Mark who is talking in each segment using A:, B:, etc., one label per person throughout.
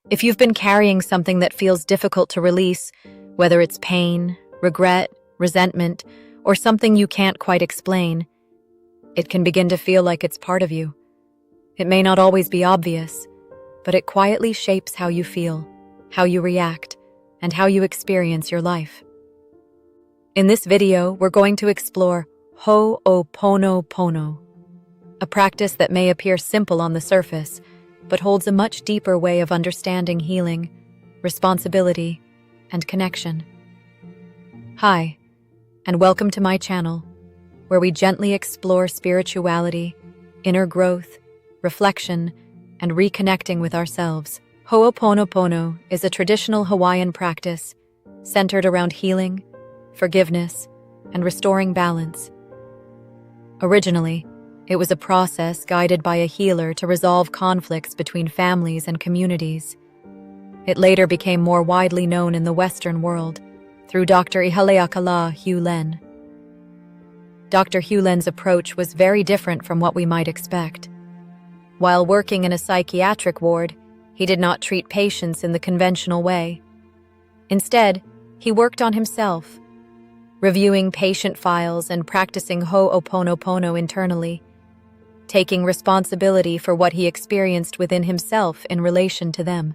A: If you've been carrying something that feels difficult to release, whether it's pain, regret, resentment, or something you can't quite explain, it can begin to feel like it's part of you. It may not always be obvious, but it quietly shapes how you feel, how you react, and how you experience your life. In this video, we're going to explore hooponopono, a practice that may appear simple on the surface, but holds a much deeper way of understanding healing, responsibility, and connection. Hi, and welcome to my channel, where we gently explore spirituality, inner growth, reflection, and reconnecting with ourselves. Hooponopono is a traditional Hawaiian practice centered around healing, forgiveness, and restoring balance. Originally, it was a process guided by a healer to resolve conflicts between families and communities. It later became more widely known in the Western world through Dr. Ihaleakala Hulen. Dr. Hulen's approach was very different from what we might expect. While working in a psychiatric ward, he did not treat patients in the conventional way. Instead, he worked on himself, reviewing patient files and practicing hooponopono internally, taking responsibility for what he experienced within himself in relation to them.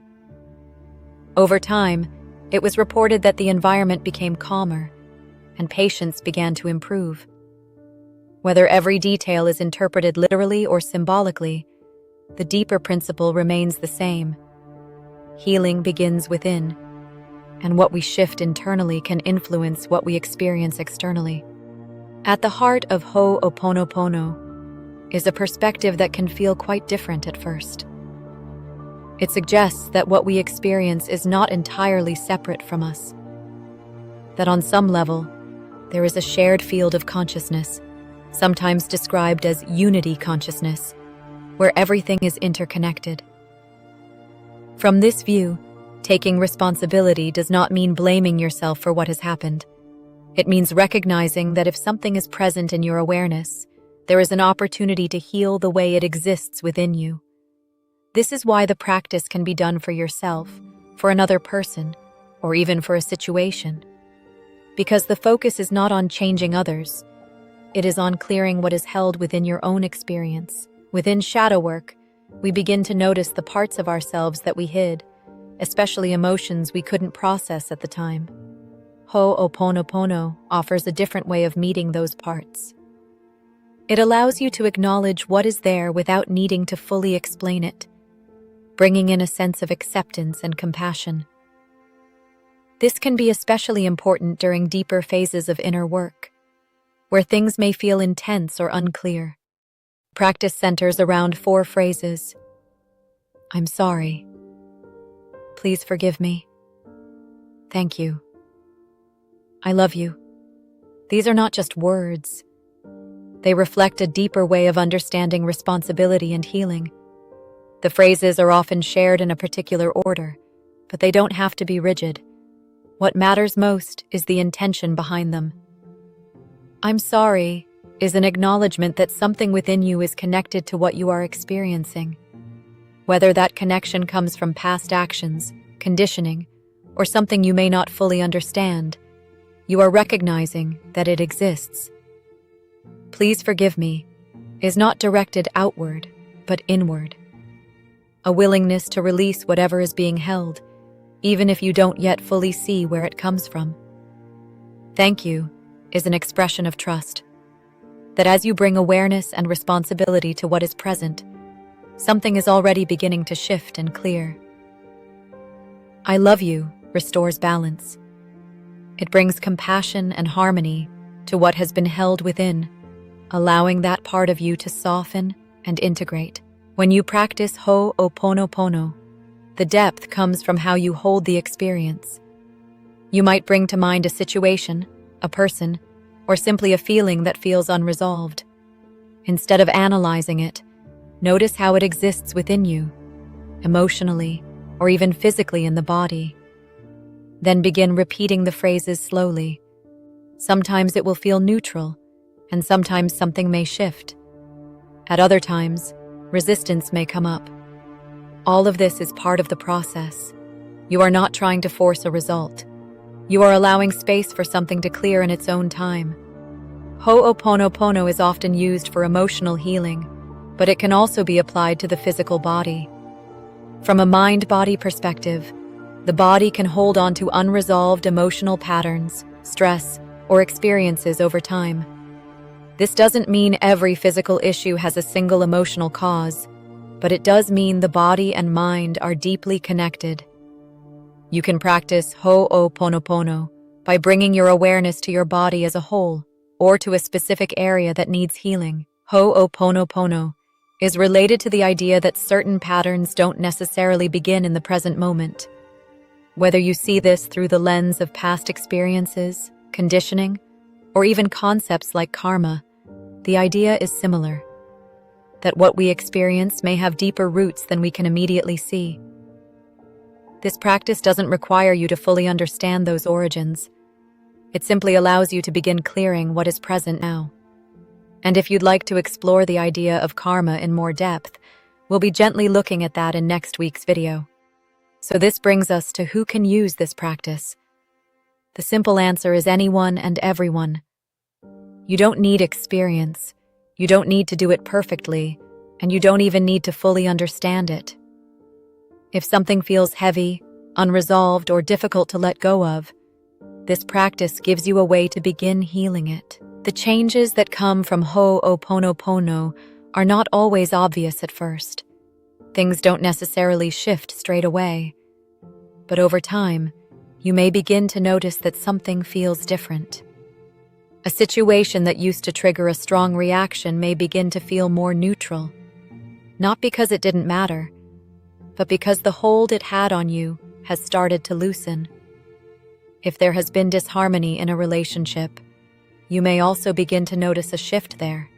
A: Over time, it was reported that the environment became calmer, and patients began to improve. Whether every detail is interpreted literally or symbolically, the deeper principle remains the same. Healing begins within, and what we shift internally can influence what we experience externally. At the heart of hooponopono is a perspective that can feel quite different at first. It suggests that what we experience is not entirely separate from us, that on some level, there is a shared field of consciousness, sometimes described as unity consciousness, where everything is interconnected. From this view, taking responsibility does not mean blaming yourself for what has happened. It means recognizing that if something is present in your awareness, there is an opportunity to heal the way it exists within you. This is why the practice can be done for yourself, for another person, or even for a situation. Because the focus is not on changing others, it is on clearing what is held within your own experience. Within shadow work, we begin to notice the parts of ourselves that we hid, especially emotions we couldn't process at the time. Hooponopono offers a different way of meeting those parts. It allows you to acknowledge what is there without needing to fully explain it, bringing in a sense of acceptance and compassion. This can be especially important during deeper phases of inner work, where things may feel intense or unclear. Practice centers around 4 phrases. I'm sorry. Please forgive me. Thank you. I love you. These are not just words. They reflect a deeper way of understanding responsibility and healing. The phrases are often shared in a particular order, but they don't have to be rigid. What matters most is the intention behind them. I'm sorry is an acknowledgement that something within you is connected to what you are experiencing. Whether that connection comes from past actions, conditioning, or something you may not fully understand, you are recognizing that it exists. Please forgive me is not directed outward, but inward. A willingness to release whatever is being held, even if you don't yet fully see where it comes from. Thank you is an expression of trust, that as you bring awareness and responsibility to what is present, something is already beginning to shift and clear. I love you restores balance. It brings compassion and harmony to what has been held within, allowing that part of you to soften and integrate. When you practice hooponopono, the depth comes from how you hold the experience. You might bring to mind a situation, a person, or simply a feeling that feels unresolved. Instead of analyzing it, notice how it exists within you, emotionally, or even physically in the body. Then begin repeating the phrases slowly. Sometimes it will feel neutral, and sometimes something may shift. At other times, resistance may come up. All of this is part of the process. You are not trying to force a result. You are allowing space for something to clear in its own time. Hooponopono is often used for emotional healing, but it can also be applied to the physical body. From a mind-body perspective, the body can hold on to unresolved emotional patterns, stress, or experiences over time. This doesn't mean every physical issue has a single emotional cause, but it does mean the body and mind are deeply connected. You can practice hooponopono by bringing your awareness to your body as a whole, or to a specific area that needs healing. Hooponopono is related to the idea that certain patterns don't necessarily begin in the present moment. Whether you see this through the lens of past experiences, conditioning, or even concepts like karma, the idea is similar. That what we experience may have deeper roots than we can immediately see. This practice doesn't require you to fully understand those origins. It simply allows you to begin clearing what is present now. And if you'd like to explore the idea of karma in more depth, we'll be gently looking at that in next week's video. So this brings us to who can use this practice. The simple answer is anyone and everyone. You don't need experience. You don't need to do it perfectly, and you don't even need to fully understand it. If something feels heavy, unresolved, or difficult to let go of, this practice gives you a way to begin healing it. The changes that come from hooponopono are not always obvious at first. Things don't necessarily shift straight away. But over time, you may begin to notice that something feels different. A situation that used to trigger a strong reaction may begin to feel more neutral. Not because it didn't matter, but because the hold it had on you has started to loosen. If there has been disharmony in a relationship, you may also begin to notice a shift there.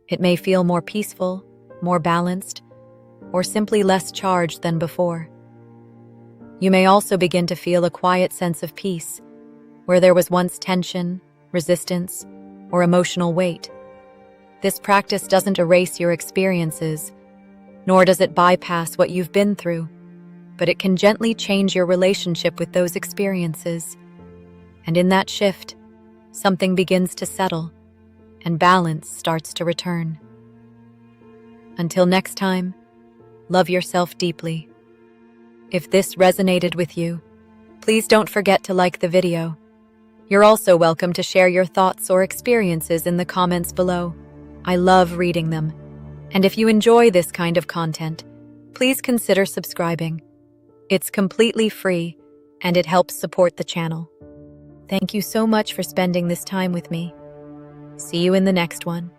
A: It may feel more peaceful, more balanced, or simply less charged than before. You may also begin to feel a quiet sense of peace, where there was once tension, resistance, or emotional weight. This practice doesn't erase your experiences, nor does it bypass what you've been through, but it can gently change your relationship with those experiences. And in that shift, something begins to settle, and balance starts to return. Until next time, love yourself deeply. If this resonated with you, please don't forget to like the video. You're also welcome to share your thoughts or experiences in the comments below. I love reading them. And if you enjoy this kind of content, please consider subscribing. It's completely free, and it helps support the channel. Thank you so much for spending this time with me. See you in the next one.